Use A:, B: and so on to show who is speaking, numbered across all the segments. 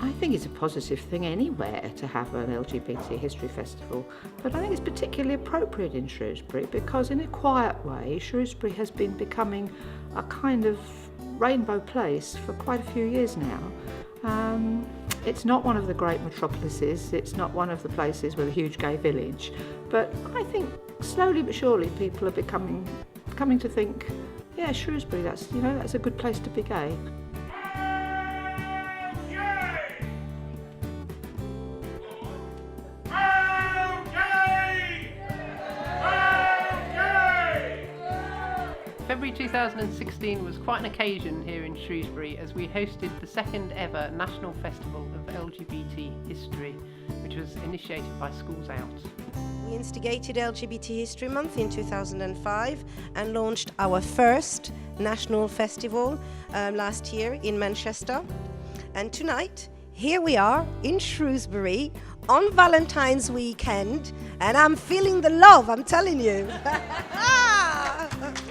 A: I think it's a positive thing anywhere to have an LGBT history festival, but I think it's particularly appropriate in Shrewsbury because in a quiet way, Shrewsbury has been becoming a kind of rainbow place for quite a few years now. It's not one of the great metropolises, it's not one of the places with a huge gay village, but I think slowly but surely people are coming to think, yeah, Shrewsbury, that's a good place to be gay.
B: February 2016 was quite an occasion here in Shrewsbury as we hosted the second ever National Festival of LGBT History, which was initiated by Schools Out.
C: We instigated LGBT History Month in 2005 and launched our first national festival last year in Manchester. And tonight, here we are in Shrewsbury on Valentine's weekend, and I'm feeling the love, I'm telling you.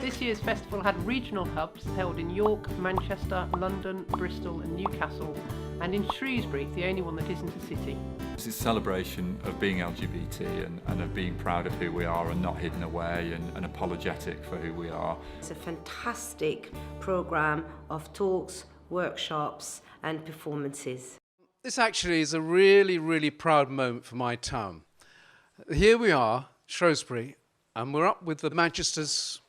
B: This year's festival had regional hubs held in York, Manchester, London, Bristol and Newcastle, and in Shrewsbury, the only one that isn't a city.
D: It's a celebration of being LGBT and of being proud of who we are and not hidden away and apologetic for who we are.
C: It's a fantastic programme of talks, workshops and performances.
E: This actually is a really, really proud moment for my town. Here we are, Shrewsbury, and we're up with the Manchesters,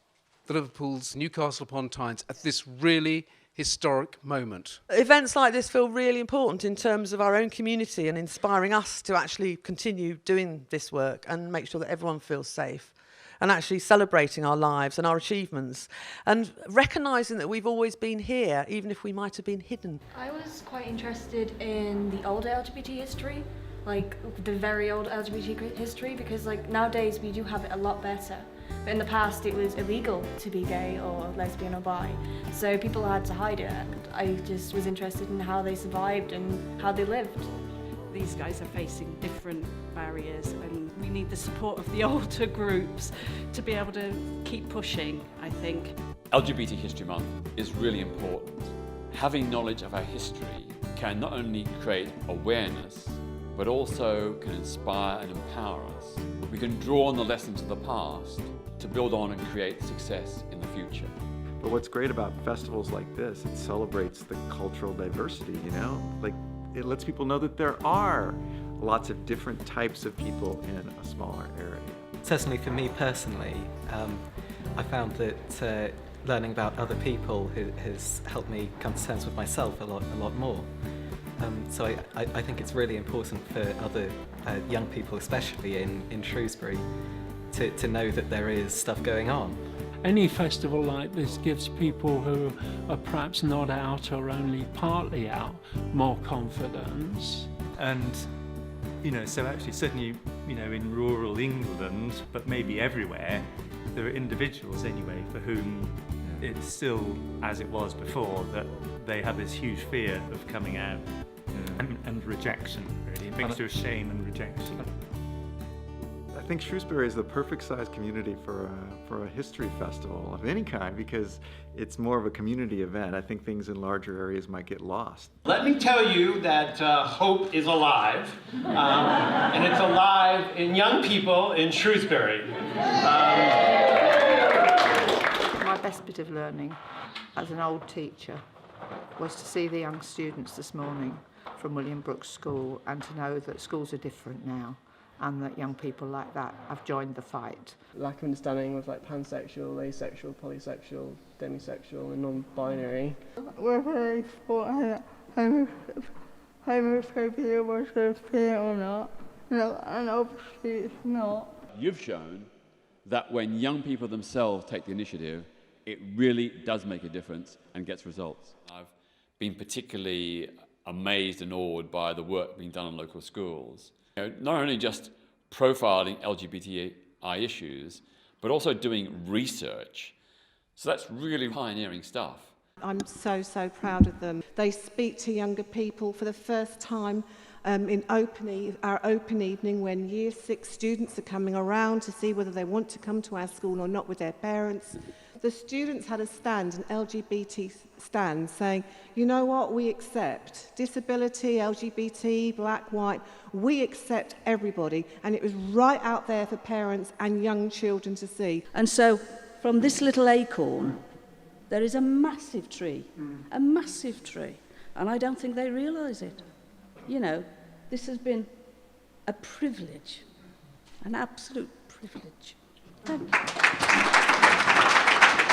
E: the Liverpools, Newcastle upon Tynes at this really historic moment.
F: Events like this feel really important in terms of our own community and inspiring us to actually continue doing this work and make sure that everyone feels safe and actually celebrating our lives and our achievements and recognising that we've always been here, even if we might have been hidden.
G: I was quite interested in the older LGBT history, like the very old LGBT history, because nowadays we do have it a lot better. But in the past it was illegal to be gay or lesbian or bi, so people had to hide it, and I just was interested in how they survived and how they lived.
H: These guys are facing different barriers and we need the support of the older groups to be able to keep pushing, I think.
I: LGBT History Month is really important. Having knowledge of our history can not only create awareness, but also can inspire and empower us. We can draw on the lessons of the past to build on and create success in the future.
J: But what's great about festivals like this, it celebrates the cultural diversity, it lets people know that there are lots of different types of people in a smaller area.
K: Certainly for me personally, I found that learning about other people has helped me come to terms with myself a lot more. So I think it's really important for other young people, especially in Shrewsbury, to know that there is stuff going on.
L: Any festival like this gives people who are perhaps not out or only partly out more confidence.
M: And, so actually certainly, in rural England, but maybe everywhere, there are individuals anyway for whom it's still as it was before, that they have this huge fear of coming out and rejection, really, a mixture of shame and rejection.
J: I think Shrewsbury is the perfect size community for a history festival of any kind because it's more of a community event. I think things in larger areas might get lost.
N: Let me tell you that hope is alive, and it's alive in young people in Shrewsbury.
A: My best bit of learning as an old teacher was to see the young students this morning from William Brooks School and to know that schools are different now, and that young people like that have joined the fight.
O: Lack of understanding with pansexual, asexual, polysexual, demisexual and non-binary.
P: Whether it's for homophobia was a fear or not, and obviously it's not.
I: You've shown that when young people themselves take the initiative, it really does make a difference and gets results. I've been particularly amazed and awed by the work being done in local schools. Not only just profiling LGBTI issues, but also doing research. So that's really pioneering stuff.
Q: I'm so proud of them. They speak to younger people for the first time in our open evening when Year 6 students are coming around to see whether they want to come to our school or not with their parents. the students had a stand, an LGBT stand, saying, you know what, we accept disability, LGBT, black, white, we accept everybody. And it was right out there for parents and young children to see.
R: And so from this little acorn, there is a massive tree, a massive tree. And I don't think they realise it. You know, this has been a privilege, an absolute privilege. Thank you.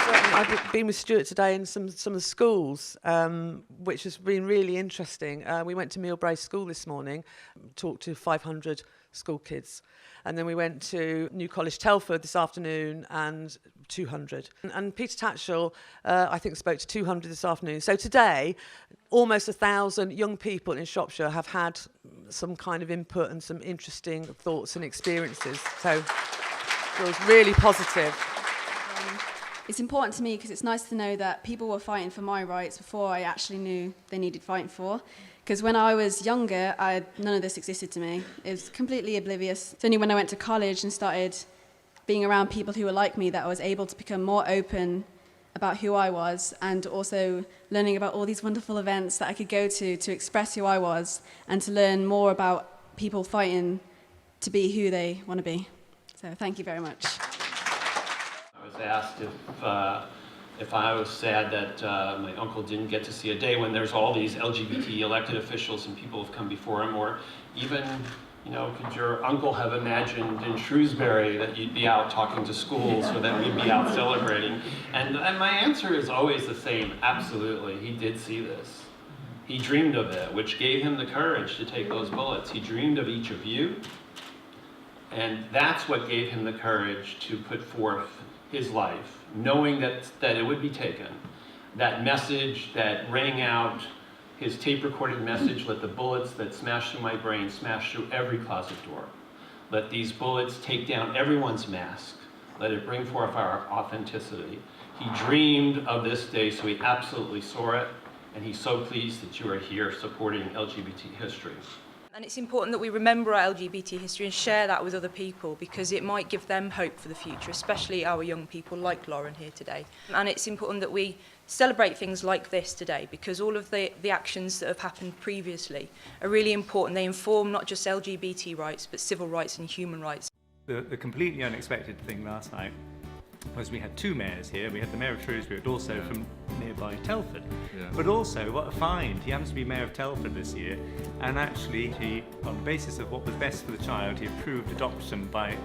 F: I've been with Stuart today in some of the schools, which has been really interesting. We went to Millbrae School this morning, talked to 500 school kids. And then we went to New College Telford this afternoon and 200. And Peter Tatchell, I think, spoke to 200 this afternoon. So today, almost 1,000 young people in Shropshire have had some kind of input and some interesting thoughts and experiences. So it feels really positive.
S: It's important to me because it's nice to know that people were fighting for my rights before I actually knew they needed fighting for. Because when I was younger, none of this existed to me. It was completely oblivious. It's only when I went to college and started being around people who were like me that I was able to become more open about who I was, and also learning about all these wonderful events that I could go to express who I was and to learn more about people fighting to be who they want to be. So thank you very much.
N: I was asked if I was sad that my uncle didn't get to see a day when there's all these LGBT elected officials and people have come before him, or even, you know, could your uncle have imagined in Shrewsbury that you'd be out talking to schools or that we'd be out celebrating? And my answer is always the same, absolutely. He did see this. He dreamed of it, which gave him the courage to take those bullets. He dreamed of each of you, and that's what gave him the courage to put forth his life, knowing that it would be taken. That message that rang out, his tape-recorded message, let the bullets that smashed through my brain smash through every closet door. Let these bullets take down everyone's mask. Let it bring forth our authenticity. He dreamed of this day, so he absolutely saw it, and he's so pleased that you are here supporting LGBT history.
T: And it's important that we remember our LGBT history and share that with other people, because it might give them hope for the future, especially our young people like Lauren here today. And it's important that we celebrate things like this today, because all of the actions that have happened previously are really important. They inform not just LGBT rights, but civil rights and human rights.
M: The completely unexpected thing last night was we had two mayors here. We had the mayor of Shrewsbury, but also from nearby Telford. Yeah. But also, what a find, he happens to be mayor of Telford this year, and actually he, on the basis of what was best for the child, he approved adoption by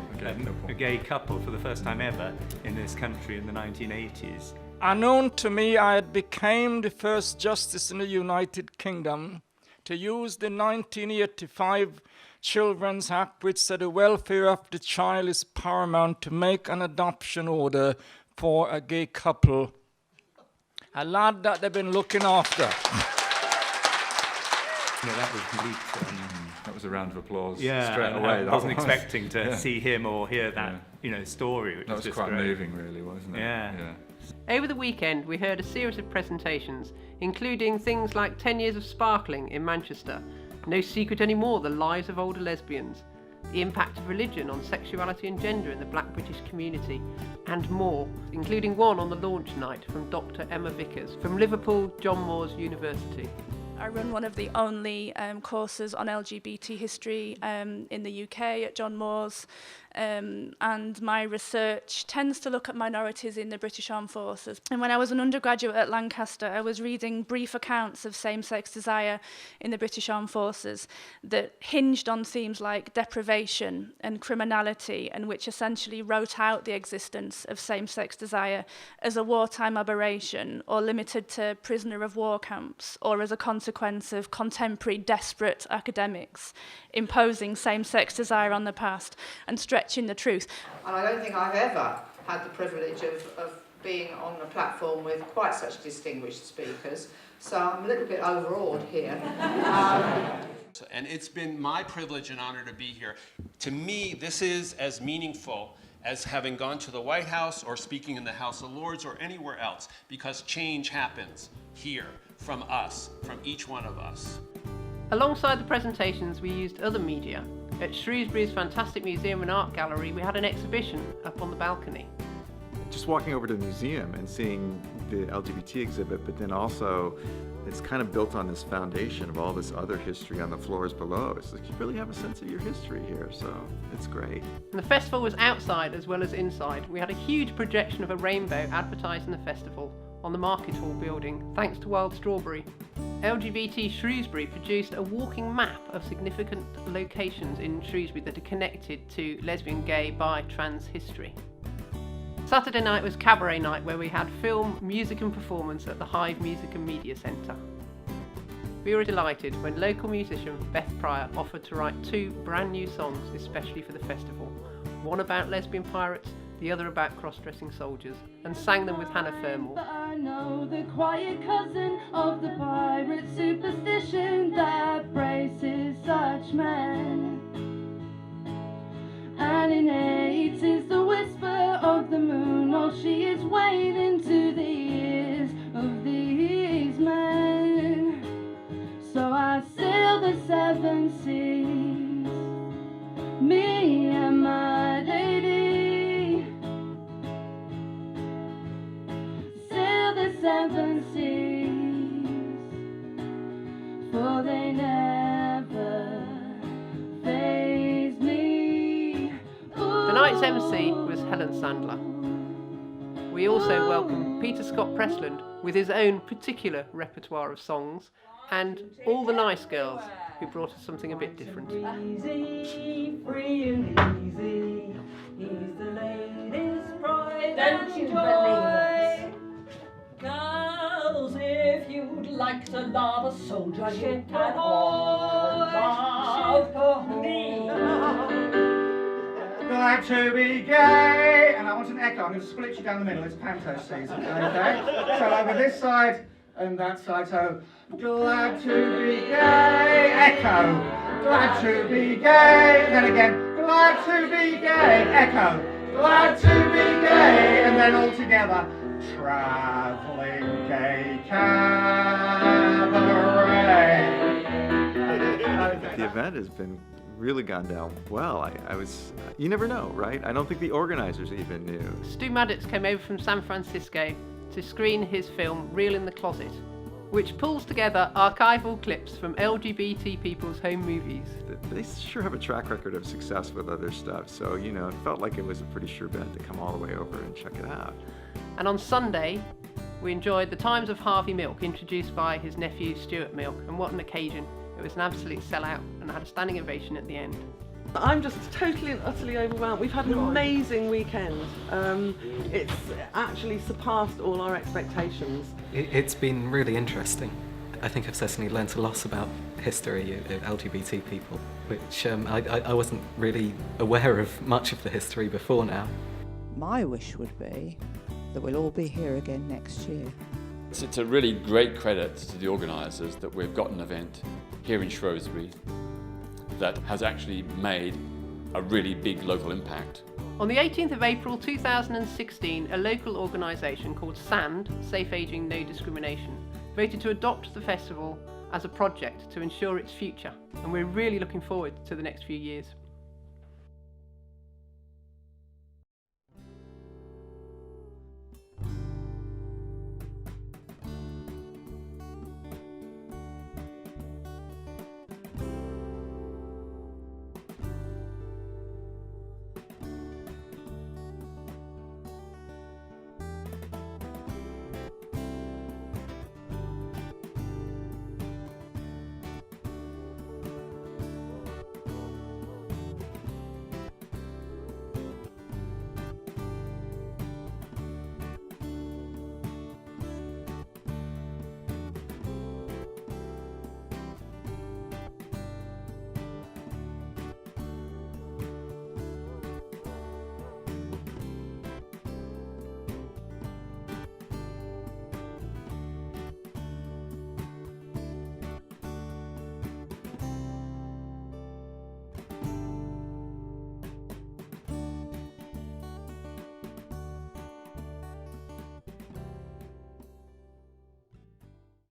M: a gay couple for the first time ever in this country in the 1980s.
U: Unknown to me, I had became the first justice in the United Kingdom to use the 1985 Children's Act, which said the welfare of the child is paramount, to make an adoption order for a gay couple. A lad that they've been looking after.
D: Yeah, that was complete. That was a round of applause
M: straight
D: away.
M: I wasn't expecting to see him or hear that story. Which
D: that was
M: just
D: quite
M: great.
D: moving, really, wasn't it?
M: Yeah.
B: Over the weekend, we heard a series of presentations, including things like 10 Years of Sparkling in Manchester, No Secret Anymore, The Lives of Older Lesbians, the impact of religion on sexuality and gender in the Black British community, and more, including one on the launch night from Dr. Emma Vickers from Liverpool John Moores University.
V: I run one of the only courses on LGBT history in the UK at John Moores, and my research tends to look at minorities in the British Armed Forces. And when I was an undergraduate at Lancaster, I was reading brief accounts of same-sex desire in the British Armed Forces that hinged on themes like deprivation and criminality, and which essentially wrote out the existence of same-sex desire as a wartime aberration, or limited to prisoner of war camps, or as a consequence of contemporary desperate academics imposing same-sex desire on the past and stretching the truth.
A: And I don't think I've ever had the privilege of being on a platform with quite such distinguished speakers, so I'm a little bit overawed here.
N: And it's been my privilege and honor to be here. To me, this is as meaningful as having gone to the White House or speaking in the House of Lords or anywhere else, because change happens here, from us, from each one of us.
B: Alongside the presentations, we used other media. At Shrewsbury's fantastic museum and art gallery, we had an exhibition up on the balcony.
J: just walking over to the museum and seeing the LGBT exhibit, but then also it's kind of built on this foundation of all this other history on the floors below. It's like you really have a sense of your history here, so it's great.
B: And the festival was outside as well as inside. We had a huge projection of a rainbow advertising the festival on the Market Hall building, thanks to Wild Strawberry. LGBT Shrewsbury produced a walking map of significant locations in Shrewsbury that are connected to lesbian, gay, bi, trans history. Saturday night was cabaret night, where we had film, music and performance at the Hive Music and Media Centre. We were delighted when local musician Beth Pryor offered to write 2 brand new songs especially for the festival, one about lesbian pirates, the other about cross-dressing soldiers, and sang them with Hannah Fermor.
C: I know the quiet cousin of the pirate superstition that braces such men. And innate is the whisper of the moon while she is wading to the ears of these men. So I sail the 7 seas, me and my lady. Sail the 7 seas, for they never faze me.
B: The night's MC was Helen Sandler. We also welcomed Peter Scott Pressland with his own particular repertoire of songs, and all the nice girls who brought us something a bit different.
C: Easy, free and easy, he's the lady's pride. Don't you believe it? Girls, if you'd like to love a soldier, you can all love me.
E: Glad to be gay, and I want an echo. I'm going to split you down the middle. It's panto season, okay? So over this side and that side. So glad to be gay, echo. Glad to be gay, and then again. Glad to be gay, echo. Glad to be gay, and then all together. Traveling gay cabaret.
J: The event has been really gone down well. You never know, right? I don't think the organizers even knew.
B: Stu Maddox came over from San Francisco to screen his film Real in the Closet, which pulls together archival clips from LGBT people's home movies.
J: They sure have a track record of success with other stuff, so it felt like it was a pretty sure bet to come all the way over and check it out.
B: And on Sunday, we enjoyed The Times of Harvey Milk, introduced by his nephew Stuart Milk, and what an occasion. It was an absolute sellout and had a standing ovation at the end.
F: I'm just totally and utterly overwhelmed. We've had an amazing weekend. It's actually surpassed all our expectations.
K: It's been really interesting. I think I've certainly learnt a lot about history of LGBT people, which I wasn't really aware of much of the history before now.
W: My wish would be that we'll all be here again next year.
I: It's a really great credit to the organisers that we've got an event here in Shrewsbury that has actually made a really big local impact.
B: On the 18th of April 2016, a local organisation called SAND, Safe Ageing No Discrimination, voted to adopt the festival as a project to ensure its future, and we're really looking forward to the next few years.